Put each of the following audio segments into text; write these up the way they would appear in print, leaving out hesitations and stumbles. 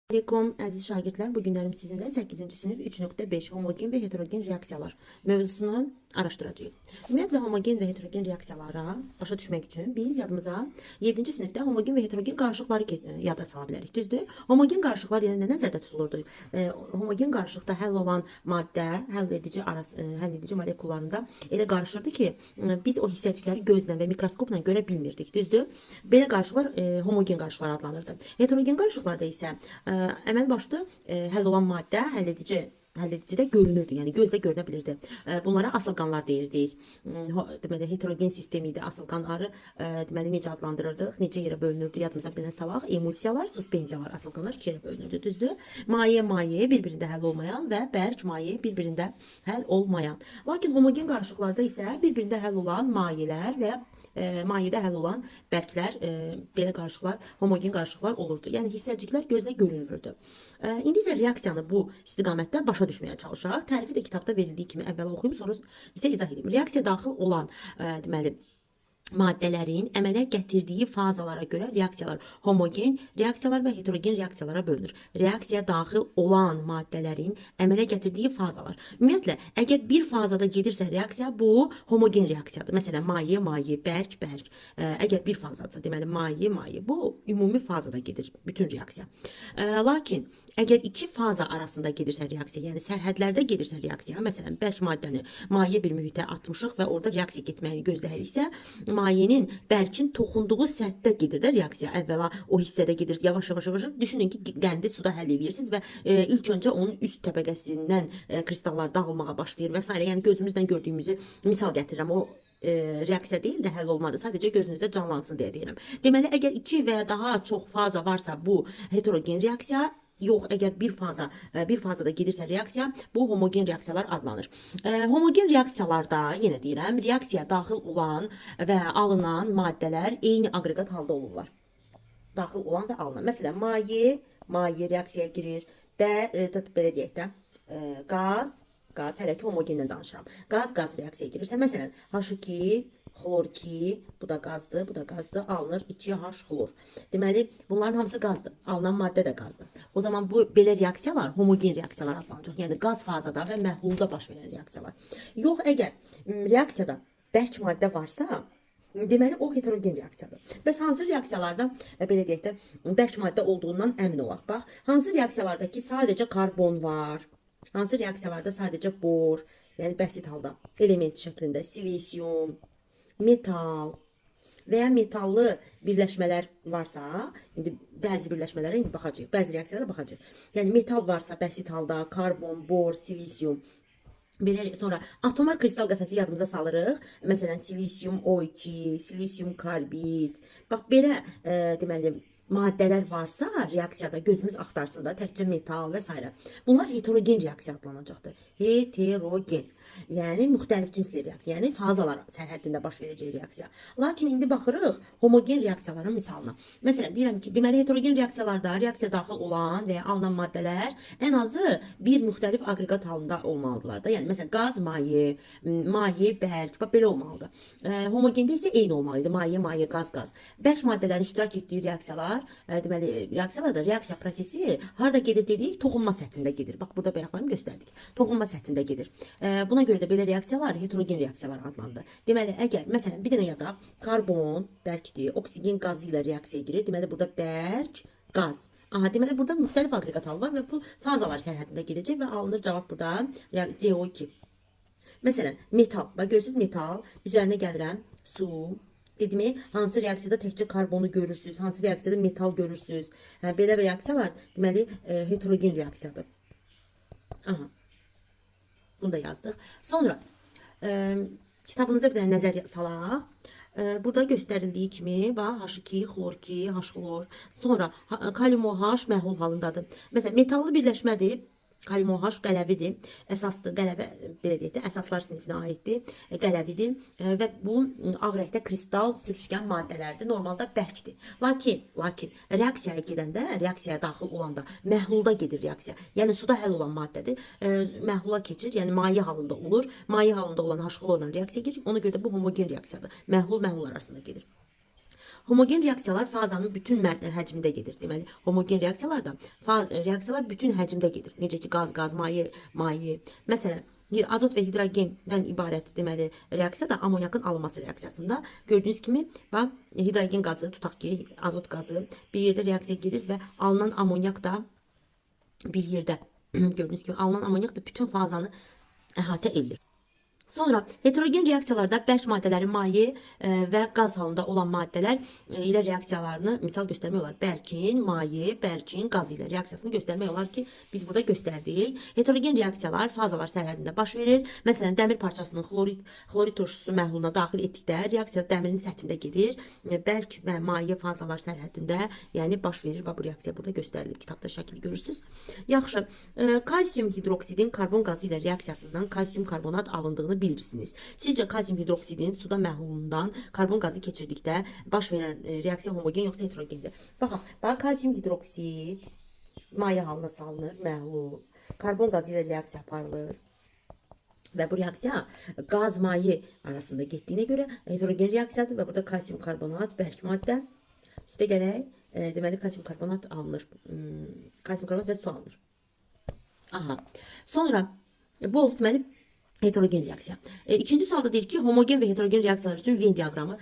Aleyküm əziz şagirdlər, bu günlərim sizinlə 8-ci sinif 3.5 homogen və heterogen reaksiyalar mövzusunu araşdıracağıq. Ümumiyyətlə, homogen və heterogen reaksiyalara başa düşmək üçün biz yadımıza 7-ci sinifdə homogen və heterogen qarışıqları yada sala bilərik, düzdür? Homogen qarışıqlar yəni nə nəzərdə tutulurdu? Homogen qarışıqda həll olan maddə həll edici molekullarında elə qarışırdı ki, biz o hissəcikləri gözlə və mikroskopla görə bilmirdik, düzdür? Belə qarışıqlar homogen qarışıqlar adlanırdı. Heterogen qarışıqlarda isə əməl başda həll olan maddə həll edicidə görünürdü, yəni gözlə görünə bilirdi. Bunlara asılqanlar deyirdik. Deməli, heterogen sistemi idi. Asılqanları deməli necə adlandırırdıq, necə yerə bölünürdü, yadımıza bilən salaq, emulsiyalar, suspenziyalar, asılqanlar iki yerə bölünürdü, düzdür? Maye bir-birində həll olmayan və bərk maye bir-birində həll olmayan. Lakin homogen qarışıqlarda isə bir-birində həll olan mayelər və mayedə həll olan bərklər, belə qarışıqlar, homogen qarışıqlar olurdu. Yəni hissəciklər gözlə görünmürdü. İndi isə reaksiyanı bu istiqamətdə başa düşməyə çalışaq. Tərifi də kitabda verildiyi kimi əvvəl oxuyum, sonra isə izah edeyim. Reaksiya daxil olan deməli maddələrin əmələ gətirdiyi fazalara görə reaksiyalar homogen reaksiyalar və heterogen reaksiyalara bölünür. Reaksiya daxil olan maddələrin əmələ gətirdiyi fazalar. Ümumiyyətlə, əgər bir fazada gedirsə reaksiya, bu homogen reaksiyadır. Məsələn, maye, bərk. Əgər bir fazadırsa, deməli maye, bu ümumi fazada gedir bütün reaksiya. Lakin əgər iki faza arasında gedirsə reaksiya, yəni sərhədlərdə gedirsə reaksiya, məsələn, bərk maddəni maye bir mühitə atmışıq və orada reaksiya getməyini gözləyiriksə, mayenin bərkin toxunduğu səthdə gedir də reaksiya. Əvvəla o hissədə gedir, yavaş. Düşünün ki, qəndi suda həll edirsiniz və ilk öncə onun üst təbəqəsindən kristallar dağılmağa başlayır və s. Yəni gözümüzlə gördüyümüzü misal gətirirəm. O reaksiya deyil də həll olmadı. Sadəcə gözünüzdə canlansın deyə deyirəm. Deməli, əgər iki və ya daha çox faza varsa bu heterogen reaksiya, yox, əgər bir fazada gedirsə reaksiya, bu homogen reaksiyalar adlanır. Homogen reaksiyalarda, yenə deyirəm, reaksiya daxil olan və alınan maddələr eyni aqreqat halda olurlar. Daxil olan və alınan. Məsələn, maye reaksiyaya girir. Belə deyək də, qaz, hələ ki homogendən danışıram. Qaz reaksiyaya girirsə, məsələn, H2, xlor 2, bu da qazdır, alınır 2H xlor. Deməli, bunların hamısı qazdır. Alınan maddə də qazdır. O zaman bu belə reaksiyalar homogen reaksiyalar adlanacaq. Yəni qaz fazada və məhlulda baş verən reaksiyalar. Yox, əgər reaksiyada bərk maddə varsa, deməli o heterogen reaksiyadır. Bəs hansı reaksiyalarda belə deyək də bərk maddə olduğundan əmin olaq. Bax, hansı reaksiyalarda ki sadəcə karbon var, hansı reaksiyalarda sadəcə bor, yəni bəsit halda element şəklində silisium, metal və ya metallı birləşmələr varsa, indi bəzi birləşmələrə indi baxacağıq, bəzi reaksiyalara baxacağıq. Yəni metal varsa bəsit halda karbon, bor, silisium, belə sonra atomar kristal qəfəsi yadımıza salırıq. Məsələn, silisium O2, silisium karbid. Bax belə deməli maddələr varsa reaksiyada gözümüz axtarsın da təkcə metal və s. Bunlar heterogen reaksiya adlanacaqdır. Heterogen. Yəni müxtəlif cinsli reaksiya, yəni fazalar sərhəddində baş verəcək reaksiya. Lakin indi baxırıq homogen reaksiyaların misalına. Məsələn, deyirəm ki, deməli heterogen reaksiyalarda reaksiya daxil olan və ya alınan maddələr ən azı bir müxtəlif aqreqat halında olmalıdırlar da. Yəni məsələn qaz, maye, bərk, bax belə olmalıdır. Homogende isə eyni olmalıydı. Maye, qaz. Bərk maddələrin iştirak etdiyi reaksiyalar, deməli reaksiyalarda reaksiya prosesi harda gedir dedik, toxunma səthində gedir. Bax burada bayaqlarını göstərdik. Toxunma səthində gedir. Buna görə də belə reaksiyalar heterogen reaksiyalar adlandı. Deməli, əgər məsələn bir dənə yazaq, karbon bərkdir, oksigen qazı ilə reaksiyaya girir. Deməli burada bərk, qaz. Deməli burada müxtəlif aqreqat halı var və bu fazalar sərhədində gedəcək və alınır cavab burada CO2. Məsələn, metal. Bax görürsüz metal, üzərinə gəlirəm su. Dedimi, hansı reaksiyada təkcə karbonu görürsünüz, hansı reaksiyada metal görürsünüz. Belə reaksiyalar deməli heterogen reaksiyadır. Bunu da yazdıq. Sonra kitabınıza bir dənə nəzər salaq. Burada göstərildiyi kimi H2, xlor 2, H xlor. Sonra kalium OH məhlul halındadır. Məsələn, metallı birləşmədir. Kalium OH qələvidir. Əsasdır, qələvə belə deyək də, əsaslar sinifinə aiddir. Qələvidir və bu ağ rəngdə kristal sürüşkən maddələrdir. Normalda bərkdir. Lakin reaksiyaya gedəndə, reaksiyaya daxil olanda məhlulda gedir reaksiya. Yəni suda həll olan maddədir. Məhlula keçir, yəni maye halında olur. Maye halında olan H xlorla reaksiya gedir. Ona görə də bu homogen reaksiyadır. Məhlul arasında gedir. Homogen reaksiyalar fazanın bütün həcmində gedir. Deməli, homogen reaksiyalarda reaksiyalar bütün həcmdə gedir. Necə ki, qaz, maye, maye. Məsələn, azot və hidrogendən ibarət deməli reaksiya da amonyakın alınması reaksiyasında gördüyünüz kimi bax hidrogen qazı tutaq ki azot qazı bir yerdə reaksiya gedir və alınan amonyak da bir yerdə gördüyünüz kimi alınan amonyak da bütün fazanı əhatə edir. Sonra heterogen reaksiyalarda bərk maddələrin maye və qaz halında olan maddələr ilə reaksiyalarını misal göstərmək olar. Bərkin, maye, bərkin, qaz ilə reaksiyasını göstərmək olar ki, biz burada göstərdik. Heterogen reaksiyalar fazalar sərhədində baş verir. Məsələn, dəmir parçasının xlorid turşusu məhluluna daxil etdikdə reaksiya dəmirin səthində gedir. Bərk və maye fazalar sərhədində, yəni baş verir. Bax, bu reaksiya burada göstərilib. Kitabda şəkli görürsünüz. Yaxşı, kalsium hidroksidin karbon qazı ilə reaksiyasından kalsium karbonat alındığını bilirsiniz. Sizcə kalsium hidroksidin suda məhlulundan karbon qazı keçirdikdə baş verən reaksiya homogen yoxsa heterogendir? Baxaq, kalsium hidroksid maye halına salınır, məhlul. Karbon qazı ilə reaksiya aparılır. Və bu reaksiya qaz maye arasında getdiyinə görə heterogen reaksiyadır və burada kalsium karbonat, bərk maddə üstə gələk, deməli kalsium karbonat alınır. Kalsium karbonat və su alınır. Aha. Sonra bu oldu deməli heterogen reaksiya. İkinci sualda deyir ki, homogen və heterogen reaksiyalar üçün Venn diaqramı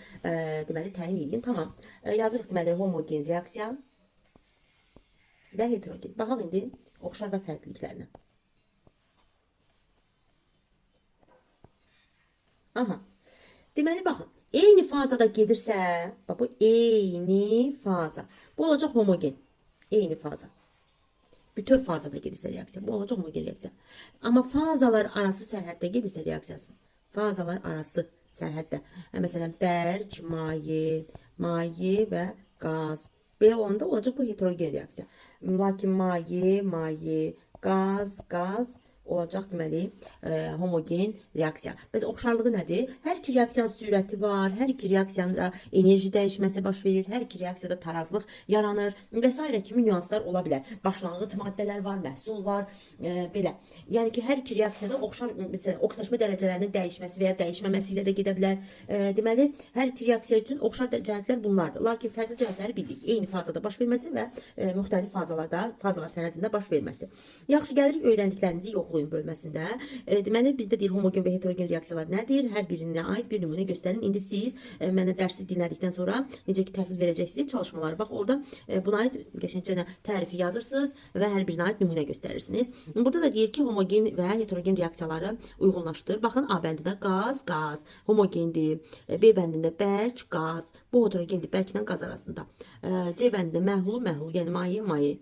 deməli təyin edin. Tamam. Yazırıq deməli homogen reaksiya və heterogen. Baxaq indi oxşar və fərqliliklərinə. Aha. Deməli baxın, eyni fazada gedirsə, bax bu eyni faza. Bu olacaq homogen. Eyni faza. Bütün fazada gedirsə reaksiya. Bu olacaq homogen reaksiya. Amma fazalar arası sərhəddə gedirsə reaksiyası. Fazalar arası sərhəddə. Məsələn, bərk, maye və qaz. Belə olanda olacaq bu heterogen reaksiya. Lakin maye, qaz olacaq deməli homogen reaksiya. Bəs oxşarlığı nədir? Hər iki reaksiyanın sürəti var, hər iki reaksiyada enerji dəyişməsi baş verir, hər iki reaksiyada tarazlıq yaranır və s. kimi nüanslar ola bilər. Başlanğıc maddələr var, məhsul var, belə. Yəni ki, hər iki reaksiyada oxşar oksidaşma dərəcələrinin dəyişməsi və ya dəyişməməsi ilə də gedə bilər. Deməli, hər iki reaksiya üçün oxşar cəhətlər bunlardır. Lakin fərqli cəhətləri bildik. Eyni fazada baş verməsi və müxtəlif fazalar sərhədində baş verməsi. Yaxşı, gəlirik öyrəndiklərinizi yoxlayın bölməsində. Deməli, bizdə deyir homogen və heterogen reaksiyalar nədir? Hər birinə aid bir nümunə göstərin. İndi siz mənə dərsi dinlədikdən sonra necə ki təhvil verəcəksiniz çalışmaları. Bax, orada buna aid qəşəngcə tərifi yazırsınız və hər birinə aid nümunə göstərirsiniz. Burada da deyir ki, homogen və heterogen reaksiyaları uyğunlaşdır. Baxın, A bəndində qaz, homogendir. B bəndində bərk, qaz. Bu heterogendir, bərklə qaz arasında. C bəndində məhlul, yəni maye.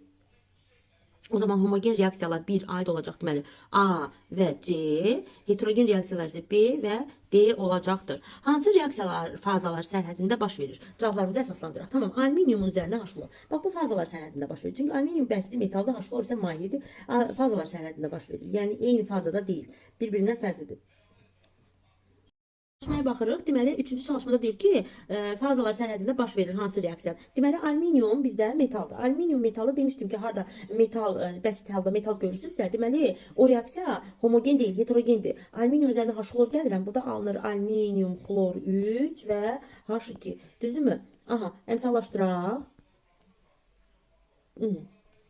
O zaman homogen reaksiyalar bir aid olacaq deməli A və C, heterogen reaksiyalar isə B və D olacaqdır. Hansı reaksiyalar fazalar sərhədində baş verir? Cavablarımızı əsaslandıraq. Tamam, alüminiumun üzərinə H-lor. Bax, bu fazalar sərhədində baş verir. Çünki alüminium bərkdir, metalda H-lor isə mayedir. Fazalar sərhədində baş verir. Yəni eyni fazada deyil, bir-birindən fərqlidir. Çalışmaya baxırıq. Deməli, üçüncü çalışmada deyir ki, fazalar sərhədində baş verir hansı reaksiya? Deməli, alüminium bizdə metaldır. Alüminium metalı demişdim ki, harda metal, bəsit halda metal görürsünüzsə, deməli, o reaksiya homogen deyil, heterogendir. Alüminium üzərinə H-xlor gəlirəm. Burada alınır alüminium xlor 3 və H2. Düzdürmü? Aha, əmsallaşdıraq.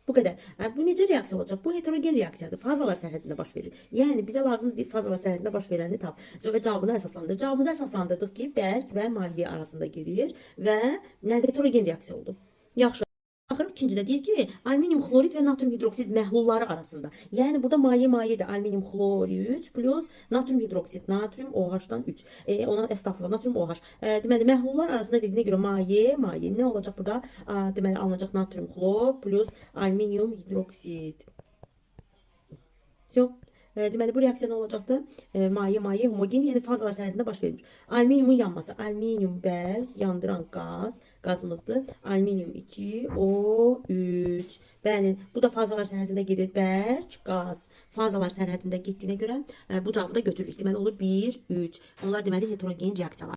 Bu qədər. Bu necə reaksiya olacaq? Bu heterogen reaksiyadır. Fazalar sərhədində baş verir. Yəni bizə lazımdır fazalar sərhədində baş verəni tap və cavabını əsaslandır. Cavabımızı əsaslandırdıq ki, bərk və maye arasında gedir və nədir? Heterogen reaksiya oldu. Yaxşı. Baxırıq ikincidə deyir ki, alüminium xlorid və natrium hidroksid məhlulları arasında. Yəni burada mayedir. Alüminium xlorid 3 plus natrium hidroksid, natrium OH-dan 3. Ona estağfurullah, natrium OH. Deməli, məhlullar arasında dediyinə görə maye nə olacaq burada? Deməli, alınacaq natrium xlor plus alüminium hidroksid. Yox. Deməli, bu reaksiya nə olacaqdır? Maye, homogen, yəni fazalar sərhədində baş verir. Alüminiumun yanması, alüminium bərk, yandıran qazımızdır. Alüminium 2, O3. Bəli, bu da fazalar sərhədində gedir. Bərk, qaz. Fazalar sərhədində getdiyinə görə bu cavabı da götürürük. Deməli, olur 1, 3. Onlar deməli heterogen reaksiyalar.